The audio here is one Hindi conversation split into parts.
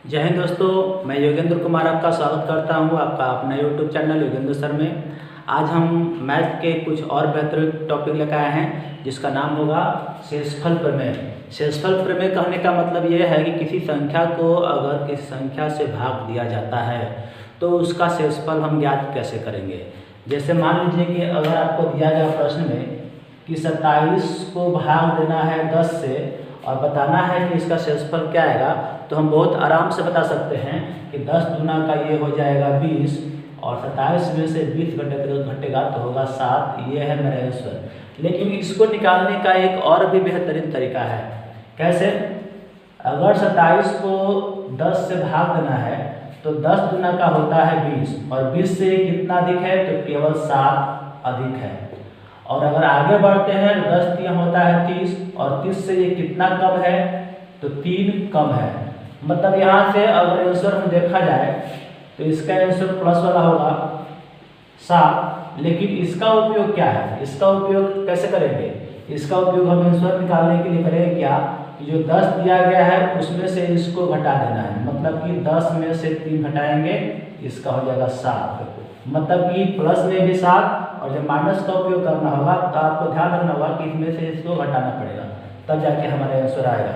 जय हिंद दोस्तों, मैं योगेंद्र कुमार आपका स्वागत करता हूं आपका अपना यूट्यूब चैनल योगेंद्र सर में। आज हम मैथ के कुछ और बेहतरीन टॉपिक लेकर आए हैं जिसका नाम होगा शेषफल प्रमेय। शेषफल प्रमेय कहने का मतलब ये है कि किसी संख्या को अगर किसी संख्या से भाग दिया जाता है तो उसका शेषफल हम ज्ञात कैसे करेंगे। जैसे मान लीजिए कि अगर आपको दिया गया प्रश्न में कि 27 को भाग देना है 10 से और बताना है कि इसका शेषफल क्या आएगा, तो हम बहुत आराम से बता सकते हैं कि 10 दूना का ये हो जाएगा 20 और 27 में से 20 घटेगा तो होगा 7। ये है मेरा आंसर। लेकिन इसको निकालने का एक और भी बेहतरीन तरीका है। कैसे? अगर 27 को 10 से भाग देना है तो 10 दूना का होता है 20 और 20 से कितना अधिक है तो केवल 7 अधिक है। और अगर आगे बढ़ते हैं तो 10 3 होता है 30 और 30 से ये कितना कम है तो 3 कम है। मतलब यहाँ से अगर आंसर हम देखा जाए तो इसका आंसर प्लस वाला होगा 7। लेकिन इसका उपयोग क्या है, इसका उपयोग कैसे करेंगे? इसका उपयोग हम आंसर निकालने के लिए करेंगे क्या कि जो 10 दिया गया है उसमें से इसको घटा देना है। मतलब कि 10 में से 3 घटाएंगे, इसका हो जाएगा 7। मतलब कि प्लस में भी 7 और जब माइनस का उपयोग करना होगा तो आपको ध्यान रखना होगा कि इसमें से इसको घटाना पड़ेगा, तब जाके हमारा आंसर आएगा।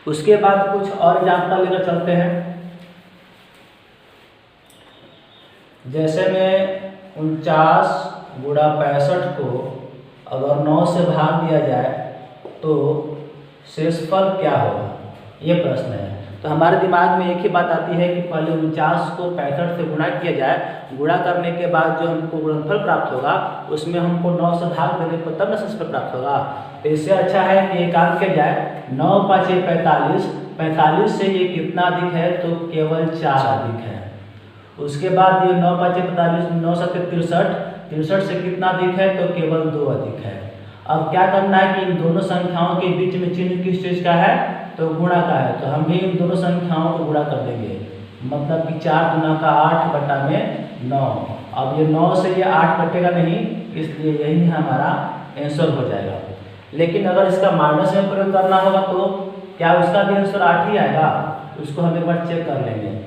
उसके बाद कुछ और एग्जाम्पल लेकर चलते हैं। जैसे में 49 गुणा 65 को अगर 9 से भाग दिया जाए तो शेषफल क्या होगा, ये प्रश्न है। तो हमारे दिमाग में एक ही बात आती है कि पहले 49 को 65 से गुणा किया जाए। गुणा करने के बाद जो हमको गुणनफल प्राप्त होगा उसमें हमको 9 से भाग देने पर तब न शेषफल प्राप्त होगा। तो इससे अच्छा है कि एक काम किया जाए, 9 5 45, 45 से ये कितना अधिक है तो केवल 4 अधिक है। उसके बाद ये 9 5 45, 9 7 63, 63 से कितना अधिक है तो केवल 2 अधिक है। अब क्या करना है कि इन दोनों संख्याओं के बीच में चिन्ह किस चीज़ का है तो गुणा का है। तो हम भी इन दोनों संख्याओं को गुणा कर देंगे। मतलब कि 4 दूना का 8 बटा में 9। अब ये 9 से ये 8 कटेगा नहीं, इसलिए यही हमारा आंसर हो जाएगा। लेकिन अगर इसका माइनस में प्रयोग करना होगा तो क्या उसका भी आंसर 8 ही आएगा? उसको हम एक बार चेक कर लेंगे।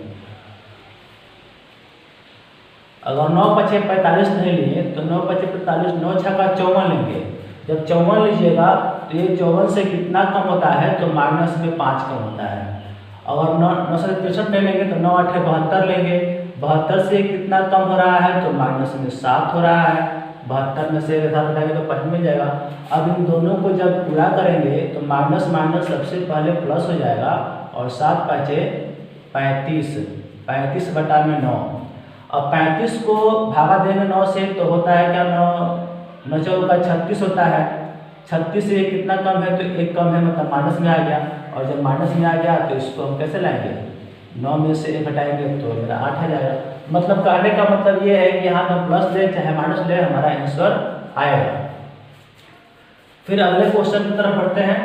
अगर 9 5 45 नहीं लिए तो 9 5 45, 9 6 का 54 लेंगे। जब 54 लीजिएगा तो ये 54 से कितना कम होता है तो माइनस में 5 कम होता है। अगर 9 से 63 नहीं लेंगे तो 9 8 72 लेंगे। 72 से कितना कम हो रहा है तो माइनस में 7 हो रहा है। 72 में से 7 हटाएंगे तो 5 मिल जाएगा। अब इन दोनों को जब पूरा करेंगे तो माइनस माइनस सबसे पहले प्लस हो जाएगा और 7 5 35, 35 बटा में 9। अब 35 को भागा देंगे 9 से तो होता है क्या, 9 9 का 36 होता है। 36 से कितना कम है तो 1 कम है, मतलब माइनस में आ गया। और जब माइनस में आ गया तो इसको हम कैसे लाएंगे, 9 में से 1 हटाएंगे तो मेरा 8 आ जाएगा। मतलब कहने का मतलब ये है कि यहाँ हम प्लस ले चाहे माइनस ले हमारा आंसर आएगा। फिर अगले क्वेश्चन की तरफ बढ़ते हैं।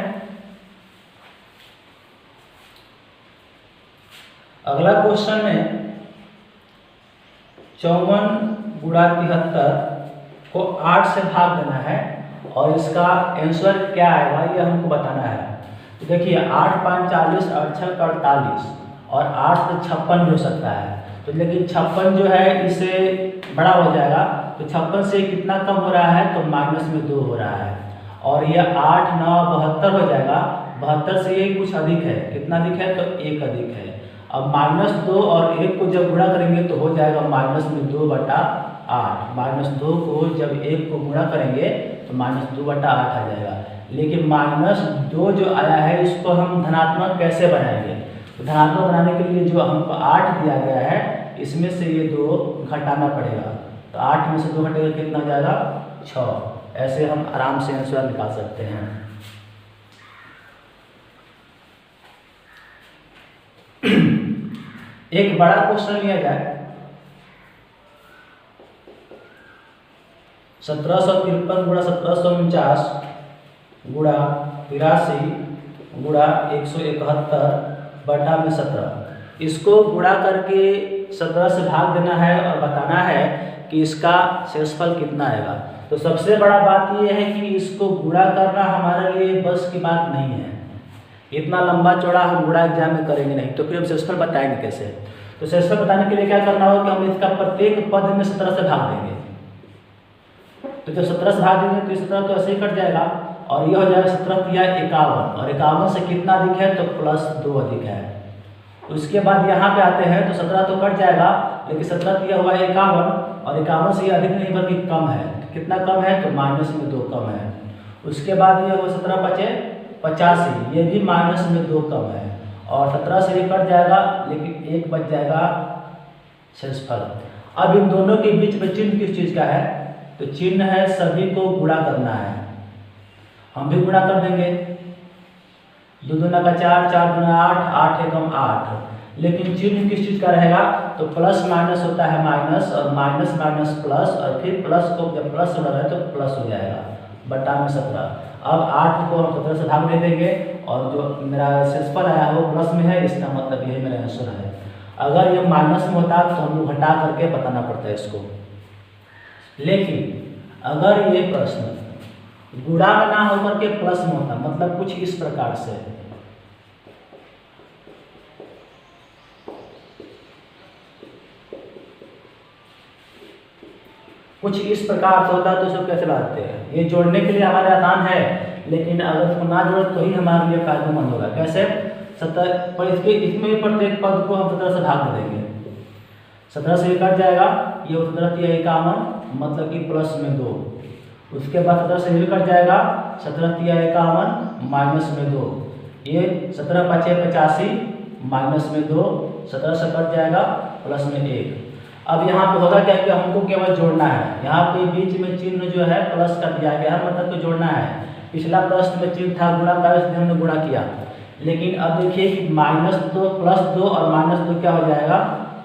अगला क्वेश्चन में 54 गुणा 73 को 8 से भाग देना है और इसका आंसर क्या आएगा ये हमको बताना है। तो देखिए 8 5 40, 8 6 48 और 8 से 56 हो सकता है। तो लेकिन 56 जो है इससे बड़ा हो जाएगा तो 56 से कितना कम हो रहा है तो माइनस में 2 हो रहा है। और यह 8 9 72 हो जाएगा। 72 से ये कुछ अधिक है, कितना अधिक है तो 1 अधिक है। अब -2 और 1 को जब गुणा करेंगे तो हो जाएगा माइनस में 2 बटा 8। -2 को जब 1 को गुणा करेंगे तो -2 बटा 8 आ जाएगा। लेकिन -2 जो आया है इसको हम धनात्मक कैसे बनाएंगे? तो धनात्मक बनाने के लिए जो हमको 8 दिया गया है इसमें से ये 2 घटाना पड़ेगा। तो 8 में से 2 घटेगा कितना हो जाएगा 6। ऐसे हम आराम से आंसर निकाल सकते हैं। एक बड़ा क्वेश्चन लिया जाए, 1753 गुणा 1749 गुणा 83 गुणा 171 बटा में 17। इसको गुणा करके 17 से भाग देना है और बताना है कि इसका शेषफल कितना आएगा। तो सबसे बड़ा बात यह है कि इसको गुणा करना हमारे लिए बस की बात नहीं है। इतना लंबा चौड़ा हम गुणा एग्जाम में करेंगे नहीं, तो फिर हम शेषफल बताएंगे कैसे। तो शेषफल बताने के लिए क्या करना होगा कि हम इसका प्रत्येक पद में 17 से भाग देंगे। तो जब 17 से भाग देंगे तो 17 तो ऐसे ही कट जाएगा और ये हो जाएगा 17 तिया 51, और 51 से कितना अधिक है तो +2 अधिक है। उसके बाद यहाँ पे आते हैं तो 17 तो कट जाएगा, लेकिन 17 तिया हुआ 51 और 51 से ये अधिक नहीं बल्कि कम है। कितना कम है तो -2 कम है। उसके बाद ये हो 17 बचे 85, ये भी -2 कम है और 17 से ये कट जाएगा, लेकिन 1 बच जाएगा शेषफल। अब इन दोनों के बीच में चिन्ह किस चीज़ का है, तो चिन्ह है सभी को गुणा करना है। हम भी गुणा कर देंगे, 2 दूना का 4, 4 दूना 8, 8 एकम 8, लेकिन चिन्ह किस चीज़ का रहेगा तो प्लस माइनस होता है माइनस, और माइनस माइनस प्लस, और फिर प्लस को जब प्लस हो रहा है तो प्लस हो जाएगा बटा में 17। अब 8 को हम 17 से भाग दे देंगे और जो मेरा शेषफल आया है वो प्लस में है, इसका मतलब यही मेरा आंसर है। अगर ये माइनस में होता तो हम लोग घटा करके बताना पड़ता है इसको। लेकिन अगर ये प्रश्न गुणा में ना होकर के प्लस में होता, मतलब कुछ इस प्रकार से, कुछ इस प्रकार से होता तो इसको कैसे लाते हैं। ये जोड़ने के लिए हमारे आसान है, लेकिन अगर इसको ना जोड़े तो ही हमारे लिए फायदेमंद होगा। कैसे 17 पर इसमें भी प्रत्येक पद को हम 17 से भाग देंगे, 17 से ये कट जाएगा, ये 17 तिया 51 मतलब कि प्लस में 2। उसके बाद 17 से ये कट जाएगा, 17 तिया 51 माइनस में 2, ये 17 पचे 85 माइनस में 2, 17 से कट जाएगा प्लस में 1। अब यहाँ पे होगा क्या कि हमको केवल जोड़ना है। यहाँ पे बीच में चिन्ह जो है प्लस का दिया गया है, मतलब को जोड़ना है। पिछला प्रश्न में चिन्ह था गुणा का, इसलिए हमने गुणा किया। लेकिन अब देखिए कि -2 +2 और -2 क्या हो जाएगा,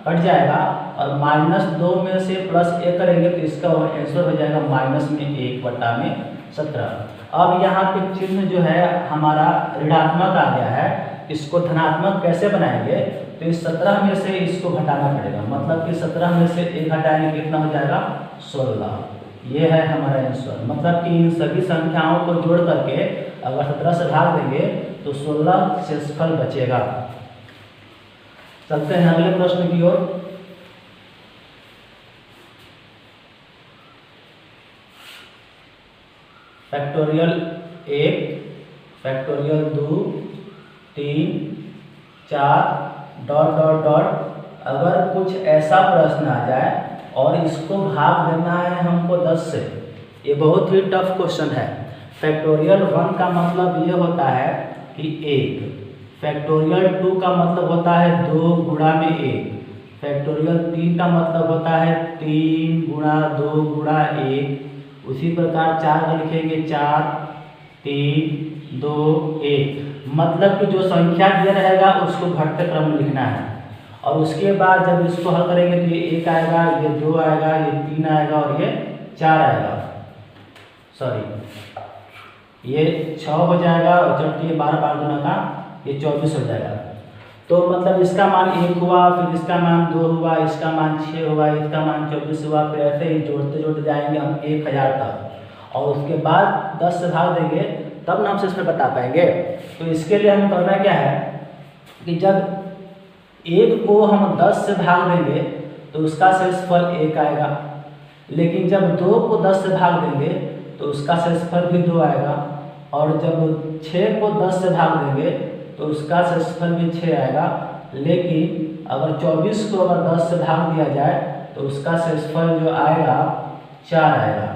कट जाएगा, और -2 में से +1 करेंगे तो इसका आंसर हो जाएगा -1/17। अब यहाँ पे चिन्ह जो है हमारा ऋणात्मक आ गया है, इसको धनात्मक कैसे बनाएंगे, तो इस 17 में से इसको घटाना पड़ेगा, मतलब कि 17 में से 1 घटाएंगे कितना हो जाएगा 16। ये है हमारा आंसर। मतलब कि इन सभी संख्याओं को जोड़ करके अगर 17 से भाग देंगे तो 16 शेषफल बचेगा। चलते हैं अगले प्रश्न की ओर। फैक्टोरियल 1, फैक्टोरियल 2, 3, 4 ... अगर कुछ ऐसा प्रश्न आ जाए और इसको भाग देना है हमको 10 से, ये बहुत ही टफ क्वेश्चन है। फैक्टोरियल 1 का मतलब ये होता है कि 1, फैक्टोरियल 2 का मतलब होता है 2 गुणा में 1, फैक्टोरियल 3 का मतलब होता है 3 गुणा 2 गुणा 1। उसी प्रकार 4 का लिखेंगे 4 3 2 1। मतलब कि जो संख्या दिया रहेगा उसको घटते क्रम में लिखना है, और उसके बाद जब इसको हल करेंगे तो ये 1 आएगा, ये 2 आएगा, ये 3 आएगा और ये 4 आएगा, सॉरी ये 6 हो जाएगा, और जब ये 12 12 गुना का ये 24 हो जाएगा। तो मतलब इसका मान 1 हुआ, फिर इसका मान 2 हुआ, इसका मान 6 हुआ, इसका मान 24 हुआ, फिर ऐसे ही जोड़ते जोड़ते जाएंगे हम 1000 तक, और उसके बाद 10 से भाग देंगे तब ना हम शेषफल बता पाएंगे। तो इसके लिए हम करना क्या है कि जब 1 को हम 10 से भाग देंगे तो उसका शेषफल 1 आएगा, लेकिन जब 2 को 10 से भाग देंगे तो उसका शेषफल भी 2 आएगा, और जब 6 को 10 से भाग देंगे तो उसका शेषफल भी 6 आएगा। लेकिन अगर 24 को अगर 10 से भाग दिया जाए तो उसका शेषफल जो आएगा 4 आएगा।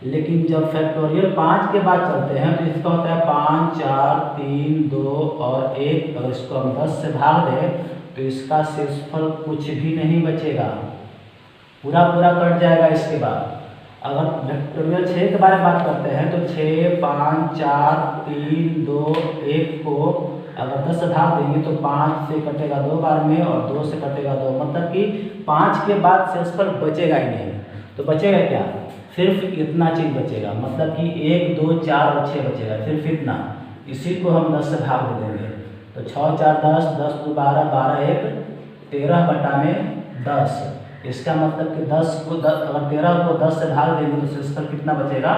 लेकिन जब फैक्टोरियल 5 के बाद चलते हैं तो इसका होता है 5 4 3 2 और 1। अगर इसको हम 10 से भाग दें तो इसका शेषफल कुछ भी नहीं बचेगा, पूरा पूरा कट जाएगा। इसके बाद अगर फैक्टोरियल 6 के बारे में बात करते हैं तो 6 5 4 3 2 1 को अगर 10 से भाग देंगे तो 5 से कटेगा 2 बार में और 2 से कटेगा 2, मतलब कि 5 के बाद शेषफल बचेगा ही नहीं। तो बचेगा क्या, सिर्फ इतना चीज बचेगा, मतलब कि 1 2 4 और 6 बचेगा, सिर्फ इतना। इसी को हम 10 से भाग दे देंगे तो 6 4 10 10 2 12 12 1 13 बटा में 10। इसका मतलब कि 10 को 10 अगर 13 को 10 से भाग देंगे तो शेषफल कितना बचेगा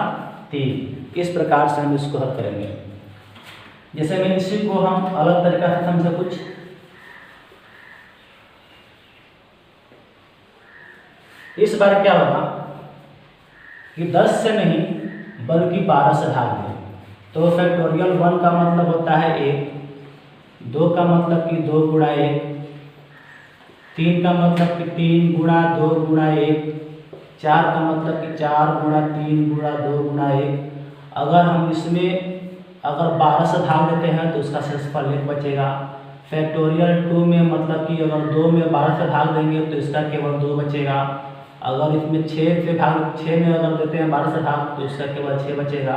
3। इस प्रकार से हम इसको हल करेंगे। जैसे मैं इसी को हम अलग तरीका से समझे कुछ, इस बार क्या होगा कि 10 से नहीं बल्कि 12 से भाग दें। तो फैक्टोरियल 1 का मतलब होता है 1, 2 का मतलब कि 2 गुणा 1, 3 का मतलब कि 3 गुणा 2 गुणा 1, 4 का मतलब कि 4 गुणा 3 गुणा 2 गुणा 1। अगर हम इसमें अगर 12 से भाग देते हैं तो उसका शेषफल 1 बचेगा। फैक्टोरियल 2 में मतलब कि अगर 2 में 12 से भाग देंगे तो इसका केवल 2 बचेगा। अगर इसमें 6 में अगर देते हैं 12 से भाग तो इसका केवल 6 बचेगा।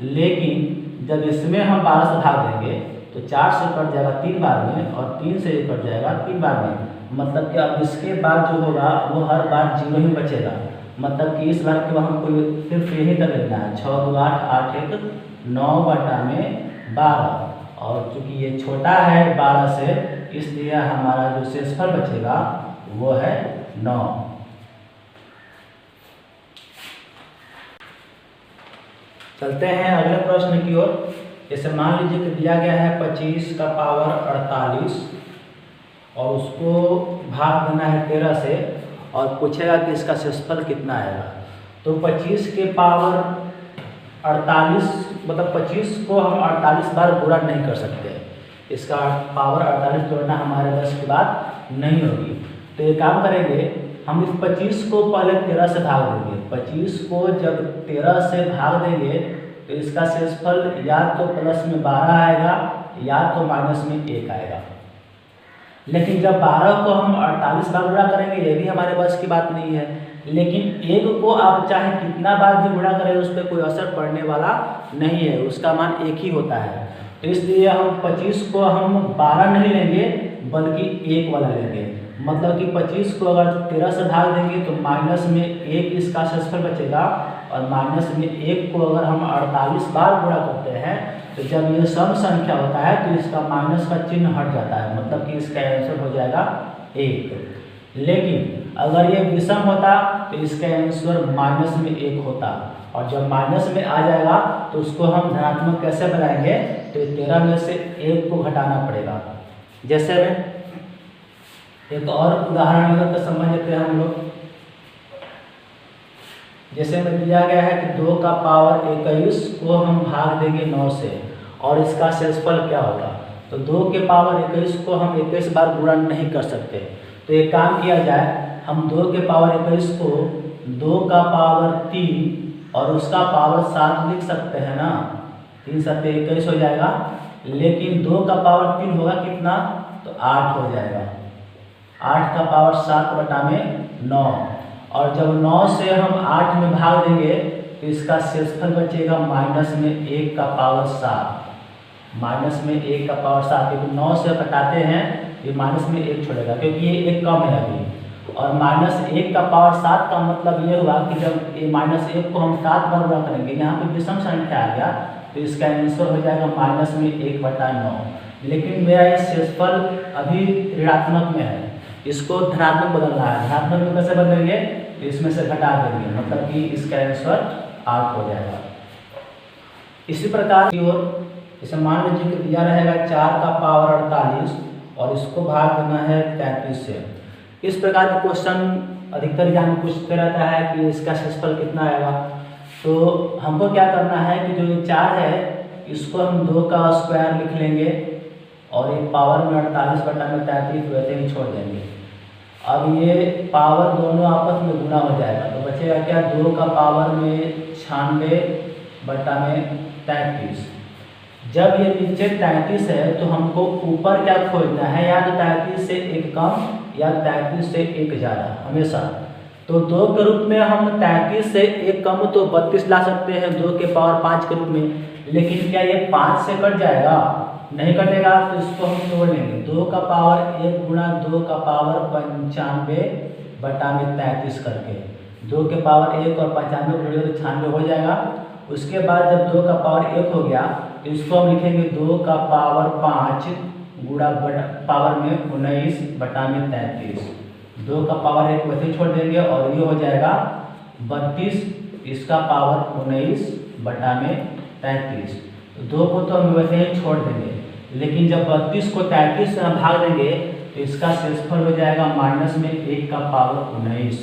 लेकिन जब इसमें हम 12 से भाग देंगे तो 4 से कट जाएगा 3 बार में और 3 से कट जाएगा 3 बार में। मतलब कि अब इसके बाद जो होगा वो हर बार 0 ही बचेगा। मतलब कि इस बार के बाद हमको सिर्फ यही तक लेना है, 6 2 8 8 1 9 बटा में 12। और चूँकि ये छोटा है 12 से, इसलिए हमारा जो शेषफल बचेगा वो है 9। चलते हैं अगले प्रश्न की ओर। जैसे मान लीजिए कि दिया गया है 25 का पावर 48 और उसको भाग देना है 13 से और पूछेगा कि इसका शेषफल कितना आएगा। तो 25 के पावर 48 मतलब 25 को हम 48 बार गुणा नहीं कर सकते, इसका पावर 48 जोड़ना हमारे बस की बात नहीं होगी। तो ये काम करेंगे, हम इस 25 को पहले 13 से भाग देंगे। 25 को जब 13 से भाग देंगे तो इसका शेषफल या तो प्लस में 12 आएगा या तो माइनस में 1 आएगा। लेकिन जब 12 को हम 48 बार गुणा करेंगे ये भी हमारे बस की बात नहीं है। लेकिन 1 को आप चाहे कितना बार भी गुणा करें उस पर कोई असर पड़ने वाला नहीं है, उसका मान 1 ही होता है। तो इसलिए हम 25 को हम 12 नहीं लेंगे बल्कि 1 वाला लेंगे। मतलब कि 25 को अगर 13 से भाग देंगे तो माइनस में 1 इसका शेषफल बचेगा और माइनस में 1 को अगर हम 48 बार गुणा करते हैं तो जब ये सम संख्या होता है तो इसका माइनस का चिन्ह हट जाता है, मतलब कि इसका आंसर हो जाएगा 1। लेकिन अगर ये विषम होता तो इसका आंसर माइनस में 1 होता और जब माइनस में आ जाएगा तो उसको हम धनात्मक कैसे बनाएंगे, तो 13 में से 1 को घटाना पड़ेगा। जैसे में एक और उदाहरण लेकर समझ लेते हैं हम लोग। जैसे में दिया गया है कि 2 का पावर 21 को हम भाग देंगे 9 से और इसका शेषफल क्या होगा। तो 2 के पावर 21 को हम 21 बार गुणा नहीं कर सकते। तो एक काम किया जाए, हम 2 के पावर 21 को 2 का पावर 3 और उसका पावर 7 लिख सकते हैं ना, 3 7 21 हो जाएगा। लेकिन 2 का पावर 3 होगा कितना, तो 8 हो जाएगा। 8 का पावर 7 बटा में 9 और जब 9 से हम 8 में भाग देंगे तो इसका शेषफल बचेगा माइनस में 1 का पावर 7। माइनस में 1 का पावर 7, क्योंकि 9 से घटाते हैं ये माइनस में 1 छोड़ेगा क्योंकि ये 1 कम है अभी। और माइनस 1 का पावर 7 का मतलब ये हुआ कि जब ये माइनस 1 को हम 7 बार गुणा करेंगे, यहाँ पे विषम संख्या आ गया तो इसका आंसर हो जाएगा माइनस में 1 बटा 9। लेकिन मेरा ये शेषफल अभी ऋणात्मक में है, इसको धनात्मक बदलना है। धनात्मक में कैसे बदलेंगे, तो इसमें से घटा देंगे, मतलब कि इसका आंसर 8 हो जाएगा। इसी प्रकार की ओर जैसे मान लीजिए कि दिया रहेगा 4 का पावर 48 और इसको भाग देना है 33 से। इस प्रकार के क्वेश्चन अधिकतर एग्जाम पूछते रहता है कि इसका शेषफल कितना आएगा। तो हमको क्या करना है कि जो ये 4 है इसको हम 2 का स्क्वायर लिख लेंगे और एक पावर में 48 बटा में 33 वैसे ही छोड़ देंगे। अब ये पावर दोनों आपस में गुणा हो जाएगा तो बचेगा क्या, 2 का पावर में 96 बटा में 33। जब ये नीचे 33 है तो हमको ऊपर क्या खोजना है, या तो 33 से 1 कम या 33 से 1 ज़्यादा हमेशा। तो 2 के रूप में हम 33 से 1 कम तो 32 ला सकते हैं 2 के पावर 5 के रूप में। लेकिन क्या ये 5 से कट जाएगा, नहीं कटेगा, तो इसको हम तोड़ लेंगे। 2 का पावर 1 गुणा 2 का पावर 95 बटा में 33 करके 2 के पावर 1 और 95 को जोड़ेंगे तो 96 हो जाएगा। उसके बाद जब 2 का पावर 1 हो गया तो इसको हम लिखेंगे 2 का पावर 5 गुणा पावर में 19 बटा में 33। 2 का पावर 1 वैसे छोड़ देंगे और ये हो जाएगा 32, इसका पावर 19 बटा में 33। तो 2 को तो हम वैसे ही छोड़ देंगे, लेकिन जब 32 को 33 से हम भाग देंगे तो इसका शेषफल हो जाएगा माइनस में 1 का पावर 19,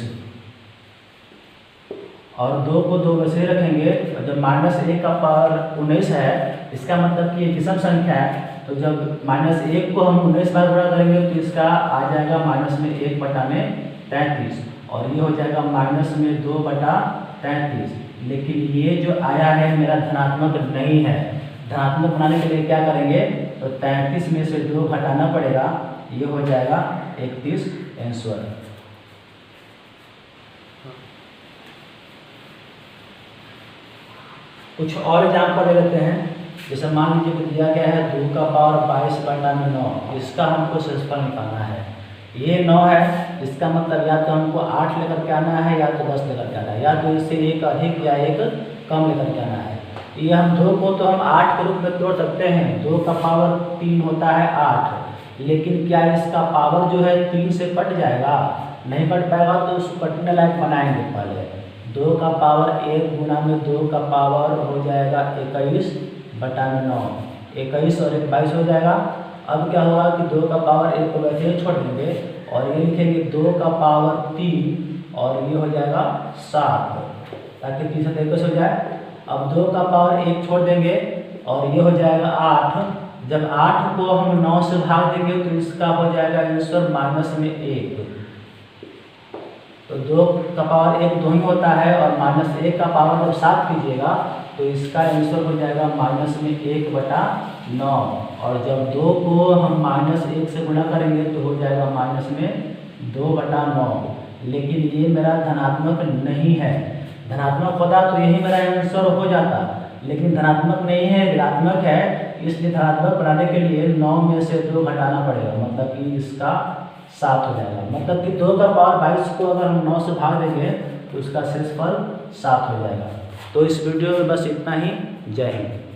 और 2 को 2 वैसे ही रखेंगे। और जब माइनस 1 का पावर 19 है, इसका मतलब कि ये विषम संख्या है, तो जब माइनस 1 को हम 19 बार गुणा करेंगे तो इसका आ जाएगा माइनस में 1 बटा में 33, और ये हो जाएगा माइनस में 2 बटा 33। लेकिन ये जो आया है मेरा धनात्मक नहीं है। धनात्मक बनाने के लिए क्या करेंगे, तो 33 में से 2 घटाना पड़ेगा, ये हो जाएगा 31 आंसर। कुछ और एग्जाम्पल ले लेते हैं। जैसे मान लीजिए कि दिया गया है 2 का पावर 22 बटा में 9, इसका हमको शेषफल निकालना है। ये 9 है, इसका मतलब या तो हमको 8 लेकर के आना है या तो 10 लेकर के आना है, या तो इससे एक अधिक या एक कम लेकर के आना है। ये हम 2 को तो हम 8 के रूप में तोड़ सकते हैं, 2 का पावर 3 होता है 8, लेकिन क्या इसका पावर जो है 3 से कट जाएगा? नहीं कट पाएगा, तो उसको कटने लायक बनाएंगे। पहले 2 का पावर 1 गुना में 2 का पावर हो जाएगा 21 बटा में 9, 21 और 1 22 हो जाएगा। अब क्या होगा कि 2 का पावर 1 को वैसे ही छोड़ देंगे और ये लिखेंगे 2 का पावर 3 और ये हो जाएगा 7, ताकि 3 से 21 हो जाए। अब 2 का पावर 1 छोड़ देंगे और ये हो जाएगा 8। जब 8 को हम 9 से भाग देंगे तो इसका हो जाएगा आंसर माइनस में 1। तो 2 का पावर 1 2 ही होता है, और माइनस 1 का पावर जब 7 कीजिएगा तो इसका आंसर हो जाएगा माइनस में 1 बटा 9, और जब 2 को हम माइनस 1 से गुणा करेंगे तो हो जाएगा माइनस में 2 बटा 9। लेकिन ये मेरा धनात्मक नहीं है। धनात्मक होता तो यही मेरा आंसर हो जाता, लेकिन धनात्मक नहीं है, ऋणात्मक है। इसलिए धनात्मक बनाने के लिए 9 में से 2 घटाना पड़ेगा, मतलब कि इसका 7 हो जाएगा। मतलब कि 2 का पावर 22 को अगर हम 9 से भाग देंगे तो उसका शेषफल 7 हो जाएगा। तो इस वीडियो में बस इतना ही। जय हिंद।